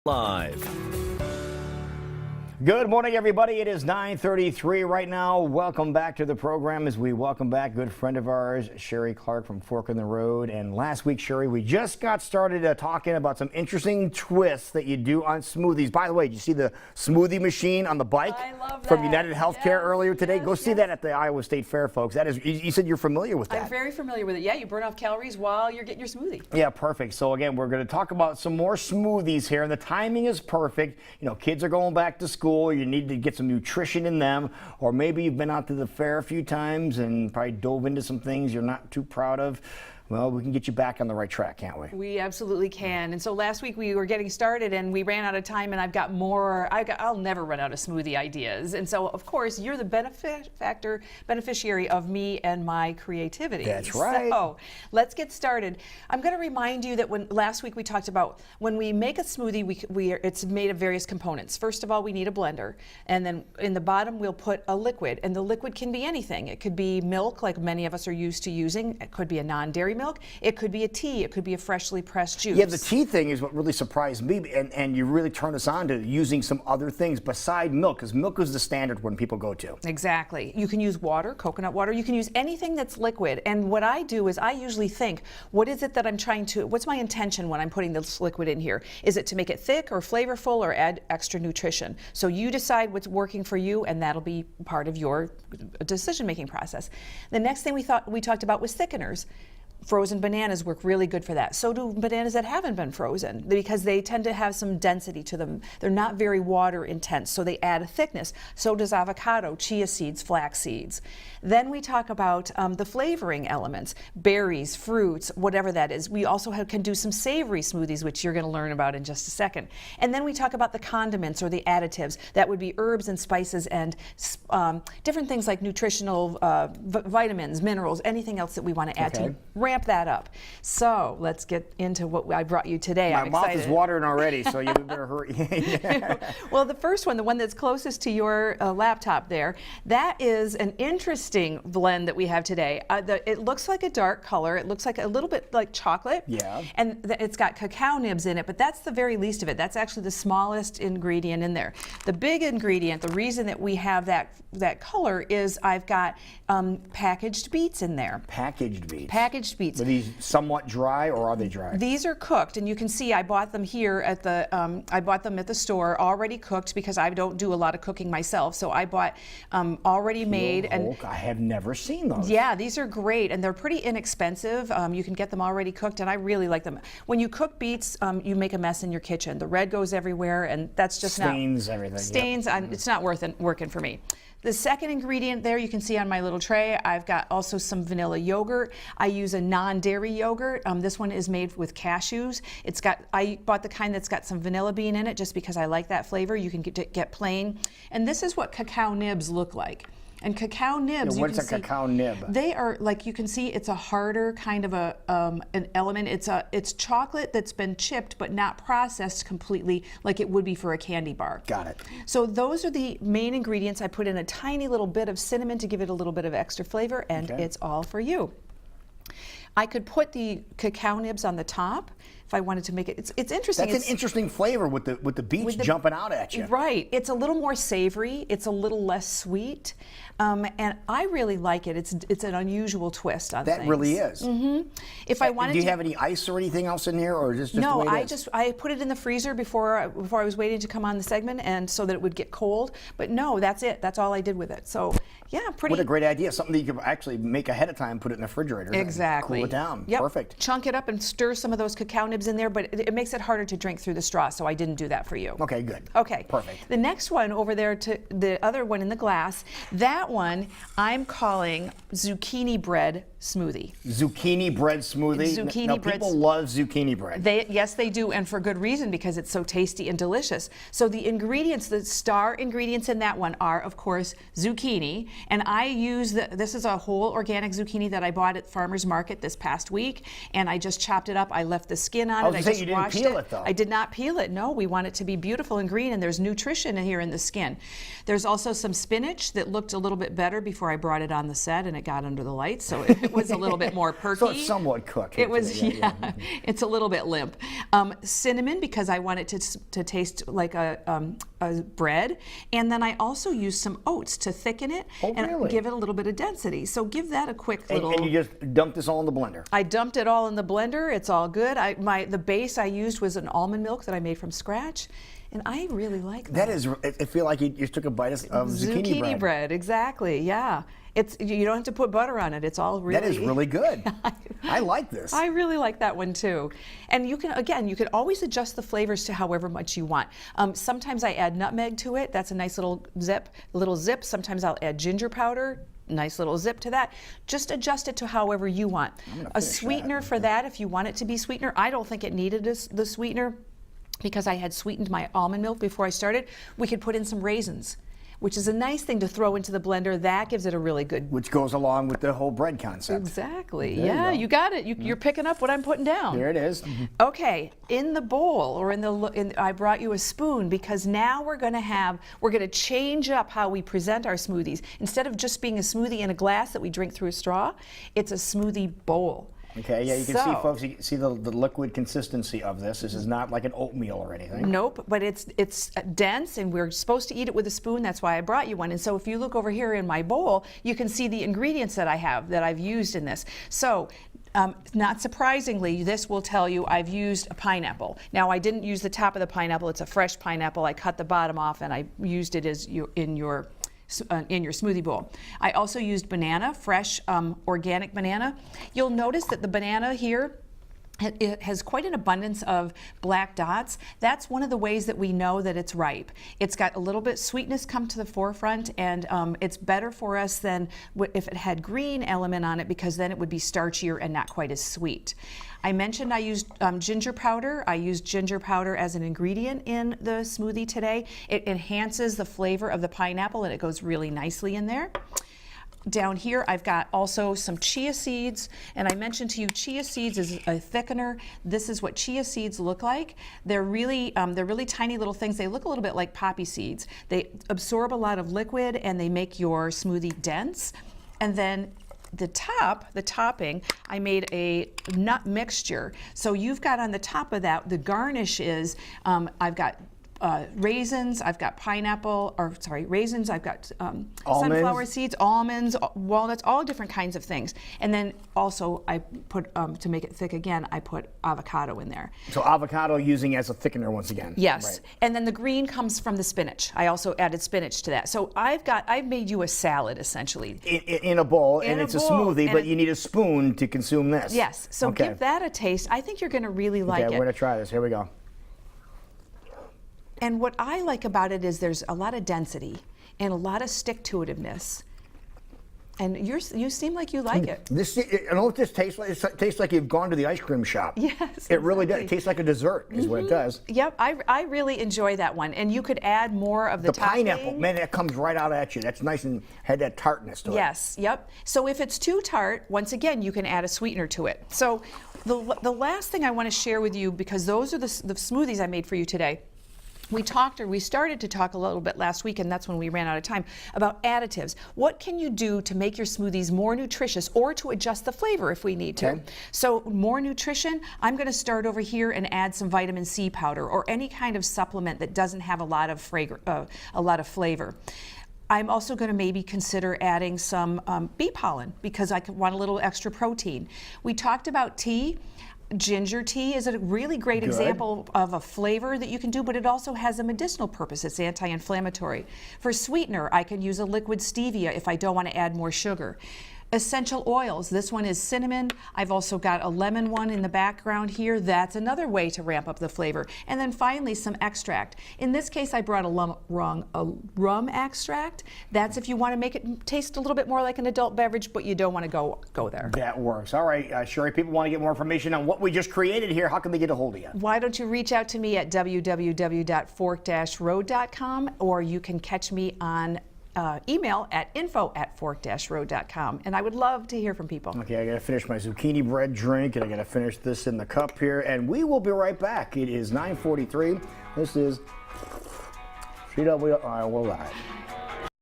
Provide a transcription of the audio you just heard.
Live. Good morning, everybody. It is 9:33 right now. Welcome back to the program as we welcome back good friend of ours, Sheree Clark from Fork in the Road. And last week, Sheree, we just got started talking about some interesting twists that you do on smoothies. By the way, did you see the smoothie machine on the bike from United Healthcare earlier today? Go see that at the Iowa State Fair, folks. That is, you said you're familiar with that. I'm very familiar with it. Yeah, you burn off calories while you're getting your smoothie. Yeah, perfect. So again, we're going to talk about some more smoothies here, and the timing is perfect. You know, kids are going back to school. You need to get some nutrition in them, or maybe you've been out to the fair a few times and probably dove into some things you're not too proud of. Well, we can get you back on the right track, can't we? We absolutely can. And so last week we were getting started and we ran out of time, and I've got more. I'll never run out of smoothie ideas. And so, of course, you're the beneficiary of me and my creativity. That's right. So let's get started. I'm going to remind you that last week we talked about when we make a smoothie, it's made of various components. First of all, we need a blender, and then in the bottom we'll put a liquid, and the liquid can be anything. It could be milk, like many of us are used to using. It could be a non-dairy milk. It could be a tea. It could be a freshly pressed juice. Yeah, the tea thing is what really surprised me, and you really turned us on to using some other things beside milk, because milk is the standard when people go to. Exactly. You can use water, coconut water. You can use anything that's liquid. And what I do is I usually think, what is it that I'm trying to, what's my intention when I'm putting this liquid in here? Is it to make it thick or flavorful or add extra nutrition? So you decide what's working for you, and that'll be part of your decision-making process. The next thing we talked about was thickeners. Frozen bananas work really good for that. So do bananas that haven't been frozen, because they tend to have some density to them. They're not very water intense, so they add a thickness. So does avocado, chia seeds, flax seeds. Then we talk about the flavoring elements, berries, fruits, whatever that is. We also can do some savory smoothies, which you're going to learn about in just a second. And then we talk about the condiments or the additives. That would be herbs and spices and different things like nutritional vitamins, minerals, anything else that we want to add to ramp that up. So let's get into what I brought you today. My mouth is watering already, so you better hurry. Well, the first one, the one that's closest to your laptop there, that is an interesting blend that we have today. It looks like a dark color. It looks like a little bit like chocolate. Yeah. And it's got cacao nibs in it, but that's the very least of it. That's actually the smallest ingredient in there. The big ingredient, the reason that we have that color is I've got packaged beets in there. Packaged beets? Packaged beets. Are these somewhat dry, or are they dry? These are cooked, and you can see I bought them here at the store already cooked, because I don't do a lot of cooking myself. So I bought already made. And I have never seen those. Yeah, these are great, and they're pretty inexpensive. You can get them already cooked, and I really like them. When you cook beets, you make a mess in your kitchen. The red goes everywhere, and that's just stains everything. Stains. Yep. It's not working for me. The second ingredient there you can see on my little tray, I've got also some vanilla yogurt. I use a non-dairy yogurt. This one is made with cashews. I bought the kind that's got some vanilla bean in it just because I like that flavor. You can get plain. And this is what cacao nibs look like. And cacao nibs, what's a cacao nib? They are, like you can see, it's a harder kind of an element. It's chocolate that's been chipped but not processed completely like it would be for a candy bar. Got it. So those are the main ingredients. I put in a tiny little bit of cinnamon to give it a little bit of extra flavor, and it's all for you. I could put the cacao nibs on the top if I wanted to make it. It's interesting. That's an interesting flavor with the beets jumping out at you. Right. It's a little more savory. It's a little less sweet, and I really like it. It's an unusual twist on things. That really is. Mm-hmm. If I wanted, do you have any ice or anything else in here, or is this just no? the way it is? I put it in the freezer before I was waiting to come on the segment, and so that it would get cold. But no, that's it. That's all I did with it. So yeah, pretty. What a great idea! Something that you could actually make ahead of time, put it in the refrigerator. Exactly. Cool it down. Yep. Perfect. Chunk it up and stir some of those cacao nibs in there, but it makes it harder to drink through the straw, so I didn't do that for you. Okay, good. Okay. Perfect. The next one over there, to the other one in the glass, that one I'm calling Zucchini Bread Smoothie. Zucchini Bread Smoothie. Zucchini bread. People love zucchini bread. Yes, they do, and for good reason, because it's so tasty and delicious. So the ingredients, the star ingredients in that one are, of course, zucchini, and I use this is a whole organic zucchini that I bought at Farmer's Market this past week, and I just chopped it up. I left the skin skin on I it. was I gonna say, just you didn't washed peel it. it, though. I did not peel it. No, we want it to be beautiful and green, and there's nutrition in here in the skin. There's also some spinach that looked a little bit better before I brought it on the set and it got under the lights, so it was a little bit more perky. So it's somewhat cooked. It was, today, yeah. It's a little bit limp. Cinnamon, because I want it to taste like a bread, and then I also used some oats to thicken it and really? give it a little bit of density. So give that a quick little. And you just dumped this all in the blender. I dumped it all in the blender. It's all good. The base I used was an almond milk that I made from scratch, and I really like that. That is, I feel like you just took a bite of zucchini bread. Exactly. Yeah. You don't have to put butter on it. It's all really. That is really good. I like this. I really like that one too. And you can always adjust the flavors to however much you want. Sometimes I add nutmeg to it. That's a nice little zip. Sometimes I'll add ginger powder. Nice little zip to that. Just adjust it to however you want. A sweetener for that, if you want it to be sweetener. I don't think it needed the sweetener because I had sweetened my almond milk before I started. We could put in some raisins, which is a nice thing to throw into the blender. That gives it a really good. Which goes along with the whole bread concept. Exactly. There Yeah, you go. you got it. You're picking up what I'm putting down. There it is. Okay, in the bowl or I brought you a spoon because now we're going to change up how we present our smoothies. Instead of just being a smoothie in a glass that we drink through a straw, it's a smoothie bowl. Okay, yeah, you can see, folks, you can see the liquid consistency of this. This is not like an oatmeal or anything. Nope, but it's dense, and we're supposed to eat it with a spoon. That's why I brought you one. And so if you look over here in my bowl, you can see the ingredients that I've used in this. So not surprisingly, this will tell you I've used a pineapple. Now, I didn't use the top of the pineapple. It's a fresh pineapple. I cut the bottom off, and I used it in your smoothie bowl. I also used banana, fresh organic banana. You'll notice that the banana here, it has quite an abundance of black dots. That's one of the ways that we know that it's ripe. It's got a little bit sweetness come to the forefront, and it's better for us than if it had green element on it, because then it would be starchier and not quite as sweet. I mentioned I used ginger powder. I used ginger powder as an ingredient in the smoothie today. It enhances the flavor of the pineapple, and it goes really nicely in there. Down here, I've got also some chia seeds, and I mentioned to you chia seeds is a thickener. This is what chia seeds look like. They're really tiny little things. They look a little bit like poppy seeds. They absorb a lot of liquid, and they make your smoothie dense. And then the topping, I made a nut mixture. So you've got on the top of that, the garnish is, I've got raisins, I've got raisins, I've got sunflower seeds, almonds, walnuts, all different kinds of things. And then also I put, to make it thick again, I put avocado in there. So avocado using as a thickener once again. Yes, Right. And then the green comes from the spinach. I also added spinach to that. So I've made you a salad essentially. In a bowl, and it's a smoothie, but you need a spoon to consume this. Yes, so give that a taste. I think you're gonna really like it. Okay, we're gonna try this. Here we go. And what I like about it is there's a lot of density and a lot of stick-to-itiveness. And you seem like you like it. You know what this tastes like? It tastes like you've gone to the ice cream shop. Yes, It really does. It tastes like a dessert is what it does. Yep, I really enjoy that one. And you could add more of the topping. Pineapple, man, that comes right out at you. That's nice and had that tartness to it. Yes, yep. So if it's too tart, once again, you can add a sweetener to it. So the last thing I want to share with you, because those are the smoothies I made for you today. We started to talk a little bit last week, and that's when we ran out of time, about additives. What can you do to make your smoothies more nutritious or to adjust the flavor if we need to? Okay. So more nutrition, I'm going to start over here and add some vitamin C powder or any kind of supplement that doesn't have a lot of flavor. I'm also going to maybe consider adding some bee pollen because I want a little extra protein. We talked about tea. Ginger tea is a really great example of a flavor that you can do, but it also has a medicinal purpose. It's anti-inflammatory. For sweetener, I can use a liquid stevia if I don't want to add more sugar. Essential oils, this one is cinnamon. I've also got a lemon one in the background here. That's another way to ramp up the flavor. And then finally, some extract. In this case, I brought a rum extract. That's if you want to make it taste a little bit more like an adult beverage, but you don't want to go there. That works. All right, Sheree, people want to get more information on what we just created here. How can they get a hold of you? Why don't you reach out to me at www.fork-road.com, or you can catch me on email at info@fork-road.com. And I would love to hear from people. Okay, I gotta finish my zucchini bread drink, and I gotta finish this in the cup here, and we will be right back. It is 9:43. This is CW. We're live.